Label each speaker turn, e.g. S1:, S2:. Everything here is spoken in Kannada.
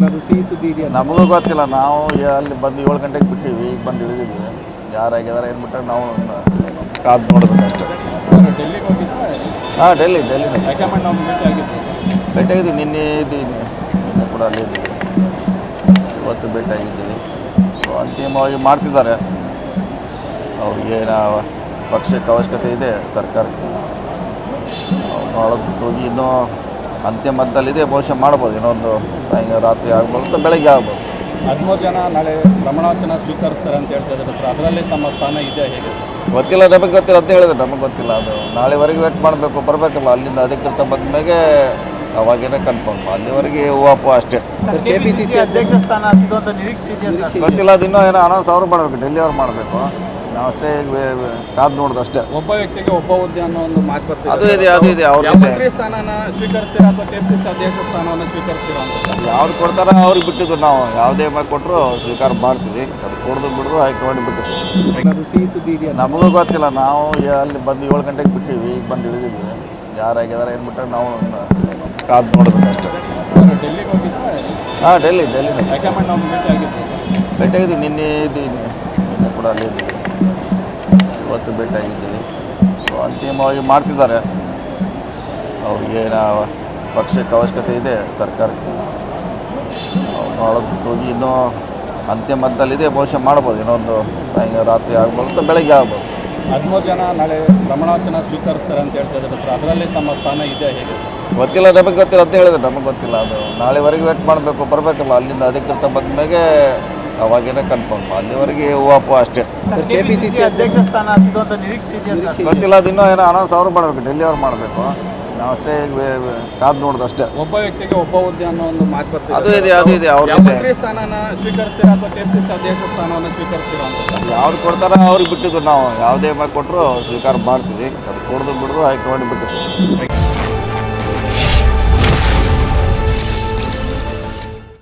S1: ಏನಾದರೂ ಸಿಹಿ ಸುದ್ದಿ ಇದೆಯಾ?
S2: ನಮಗೂ ಗೊತ್ತಿಲ್ಲ. ನಾವು ಅಲ್ಲಿ ಬಂದು 7 ಗಂಟೆಗೆ ಬಿಟ್ಟಿವಿ, ಈಗ ಬಂದು ಇಳಿದಿದ್ದೀವಿ. ಯಾರಾಗಿದ್ದಾರೆ ಏನು ಬಿಟ್ಟರೆ ನಾವು ಕಾದು ನೋಡಬೇಕಷ್ಟೆ.
S1: ಡೆಲ್ಲಿಗೆ ಹೋಗಿದ್ರಾ?
S2: ಹಾಂ, ಡೆಲ್ಲಿನೇ
S1: ಹೈಕಮಾಂಡ್ ನಾವು ಭೇಟಿ ಆಗಿದ್ವಿ.
S2: ಭೇಟಿಯಾಗಿದ್ದೀವಿ. ನಿನ್ನೆ ಕೂಡ ಅಲ್ಲೇ ಇದ್ದೀವಿ. ಇವತ್ತು ಭೇಟಿಯಾಗಿದ್ದೀವಿ. ಸೊ ಅಂತಿಮವಾಗಿ ಮಾಡ್ತಿದ್ದಾರೆ. ಅವ್ರಿಗೆ ಪಕ್ಷಕ್ಕೆ ಅವಶ್ಯಕತೆ ಇದೆ ಸರ್ಕಾರಕ್ಕೆ. ಒಳಗೆ ಹೋಗಿ ಇನ್ನೂ ಅಂತ್ಯಮದ್ದಲ್ಲಿದೆ, ಬಹುಶಃ ಮಾಡ್ಬೋದು. ಇನ್ನೊಂದು ರಾತ್ರಿ ಆಗ್ಬೋದು ಅಥವಾ ಬೆಳಗ್ಗೆ ಆಗ್ಬೋದು.
S1: 13 ಜನ ನಾಳೆ ಪ್ರಮಾಣವಚನ ಸ್ವೀಕರಿಸ್ತಾರೆ ಅಂತ ಹೇಳ್ತಾ ಇದ್ದಾರೆ ಸರ್. ಅದರಲ್ಲಿ ತಮ್ಮ ಸ್ಥಾನ ಇದೆ ಹೇಗೆ?
S2: ಗೊತ್ತಿಲ್ಲ, ನಮಗೆ ಗೊತ್ತಿಲ್ಲ ಅಂತ ಹೇಳಿದ್ರೆ ನಮಗೆ ಗೊತ್ತಿಲ್ಲ. ಅದು ನಾಳೆವರೆಗೆ ವೇಟ್ ಮಾಡಬೇಕು, ಬರಬೇಕಲ್ಲ ಅಲ್ಲಿಂದ ಅಧಿಕೃತ ಬಂದ ಮೇಲೆ ಅವಾಗೇನೆ ಕನ್ಫರ್ಮ್. ಅಲ್ಲಿವರೆಗೆ ಹೂವಾಪು ಅಷ್ಟೇ.
S1: ಕೆಪಿಸಿಸಿ ಅಧ್ಯಕ್ಷ ಸ್ಥಾನ ಸಿಗುವಂಥ ನಿರೀಕ್ಷೆ ಇದೆಯಾ ಸರ್?
S2: ಗೊತ್ತಿಲ್ಲ, ಅದು ಇನ್ನೂ ಏನೋ ಅನೌನ್ಸ್ ಅವ್ರು ಮಾಡಬೇಕು, ಡೆಲ್ಲಿ ಅವ್ರು ಮಾಡಬೇಕು. ನಾವು ಅಷ್ಟೇ ಕಾದು ನೋಡೋದು ಅಷ್ಟೇ.
S1: ಒಬ್ಬ ವ್ಯಕ್ತಿಗೆ ಒಬ್ಬ ಹುದ್ದೆ ಅನ್ನೋ ಒಂದು ಮಾತು ಬರ್ತಿದೆ.
S2: ಅದು ಇದೆ ಅವ್ರ
S1: ಮಂತ್ರಿ ಸ್ಥಾನನ ಸ್ವೀಕರಿಸ್ತೀರಾ ಅಥವಾ ಕೆಪಿಸಿಸಿ ಅಧ್ಯಕ್ಷ ಸ್ಥಾನವನ್ನು ಸ್ವೀಕರಿಸ್ತೀರಾ ಅಂತ?
S2: ಯಾವ್ದು ಕೊಡ್ತಾರೋ ಅವ್ರಿಗೆ ಬಿಟ್ಟಿದ್ದು. ನಾವು ಯಾವುದೇ ಮಾತು ಕೊಟ್ಟರು ಸ್ವೀಕಾರ ಮಾಡ್ತೀವಿ. ಅದು ಕೊಡೋದು ಬಿಡೋದು ಹೈಕಮಾಂಡ್ ಬಿಟ್ಟಿದ್ದು.
S1: ಏನಾದರೂ ಸಿಹಿ ಸುದ್ದಿ ಇದೆಯಾ?
S2: ನಮಗೂ ಗೊತ್ತಿಲ್ಲ. ನಾವು ಅಲ್ಲಿ ಬಂದು 7 ಗಂಟೆಗೆ ಬಿಟ್ಟಿವಿ, ಈಗ ಬಂದು ಇಳಿದಿದ್ದೀವಿ. ಯಾರಾಗಿದ್ದಾರೆ ಏನು ಬಿಟ್ಟರೆ ನಾವು ಕಾದು ನೋಡಬೇಕಷ್ಟೆ.
S1: ಡೆಲ್ಲಿಗೆ ಹೋಗಿದ್ರಾ?
S2: ಹಾಂ, ಡೆಲ್ಲಿನೇ
S1: ಹೈಕಮಾಂಡ್ ನಾವು ಭೇಟಿ ಆಗಿದ್ವಿ.
S2: ಭೇಟಿಯಾಗಿದ್ದೀವಿ. ನಿನ್ನೆ ಕೂಡ ಅಲ್ಲೇ ಇದ್ದೀವಿ. ಇವತ್ತು ಭೇಟಿಯಾಗಿದ್ದೀವಿ. ಸೊ ಅಂತಿಮವಾಗಿ ಮಾಡ್ತಿದ್ದಾರೆ. ಅವ್ರಿಗೆ ಪಕ್ಷಕ್ಕೆ ಅವಶ್ಯಕತೆ ಇದೆ ಸರ್ಕಾರಕ್ಕೆ. ಒಳಗೆ ಹೋಗಿ ಇನ್ನೂ ಅಂತ್ಯಮದ್ದಲ್ಲಿದೆ, ಬಹುಶಃ ಮಾಡ್ಬೋದು. ಇನ್ನೊಂದು ರಾತ್ರಿ ಆಗ್ಬೋದು ಅಥವಾ ಬೆಳಗ್ಗೆ ಆಗ್ಬೋದು.
S1: 13 ಜನ ನಾಳೆ ಪ್ರಮಾಣವಚನ ಸ್ವೀಕರಿಸ್ತಾರೆ ಅಂತ ಹೇಳ್ತಾ ಇದ್ದಾರೆ ಸರ್. ಅದರಲ್ಲಿ ತಮ್ಮ ಸ್ಥಾನ ಇದೆ ಹೇಗೆ?
S2: ಗೊತ್ತಿಲ್ಲ, ನಮಗೆ ಗೊತ್ತಿಲ್ಲ ಅಂತ ಹೇಳಿದ್ರೆ ನಮಗೆ ಗೊತ್ತಿಲ್ಲ. ಅದು ನಾಳೆವರೆಗೆ ವೇಟ್ ಮಾಡಬೇಕು, ಬರಬೇಕಲ್ಲ ಅಲ್ಲಿಂದ ಅಧಿಕೃತ ಬಂದ ಮೇಲೆ ಅವಾಗೇನೆ ಕನ್ಫರ್ಮ್. ಅಲ್ಲಿವರೆಗೆ ಹೂವಾಪು ಅಷ್ಟೇ.
S1: ಕೆಪಿಸಿಸಿ ಅಧ್ಯಕ್ಷ ಸ್ಥಾನ ಸಿಗುವಂಥ ನಿರೀಕ್ಷೆ ಇದೆಯಾ ಸರ್?
S2: ಗೊತ್ತಿಲ್ಲ, ಅದು ಇನ್ನೂ ಏನೋ ಅನೌನ್ಸ್ ಅವ್ರು ಮಾಡಬೇಕು, ಡೆಲ್ಲಿ ಅವ್ರು ಮಾಡಬೇಕು. ನಾವು ಅಷ್ಟೇ ಕಾದು ನೋಡೋದು ಅಷ್ಟೇ.
S1: ಒಬ್ಬ ವ್ಯಕ್ತಿಗೆ ಒಬ್ಬ ಹುದ್ದೆ ಅನ್ನೋ ಒಂದು ಮಾತು ಬರ್ತಿದೆ.
S2: ಅದು ಇದೆ ಅವ್ರ
S1: ಮಂತ್ರಿ ಸ್ಥಾನನ ಸ್ವೀಕರಿಸ್ತೀರಾ ಅಥವಾ ಕೆಪಿಸಿಸಿ ಅಧ್ಯಕ್ಷ ಸ್ಥಾನವನ್ನು ಸ್ವೀಕರಿಸ್ತೀರಾ ಅಂತ?
S2: ಯಾವ್ದು ಕೊಡ್ತಾರೋ ಅವ್ರಿಗೆ ಬಿಟ್ಟಿದ್ದು. ನಾವು ಯಾವುದೇ ಮಾತು ಕೊಟ್ಟರು ಸ್ವೀಕಾರ ಮಾಡ್ತೀವಿ. ಅದು ಕೊಡೋದು ಬಿಡೋದು ಹೈಕಮಾಂಡ್ ಬಿಟ್ಟಿದ್ದು.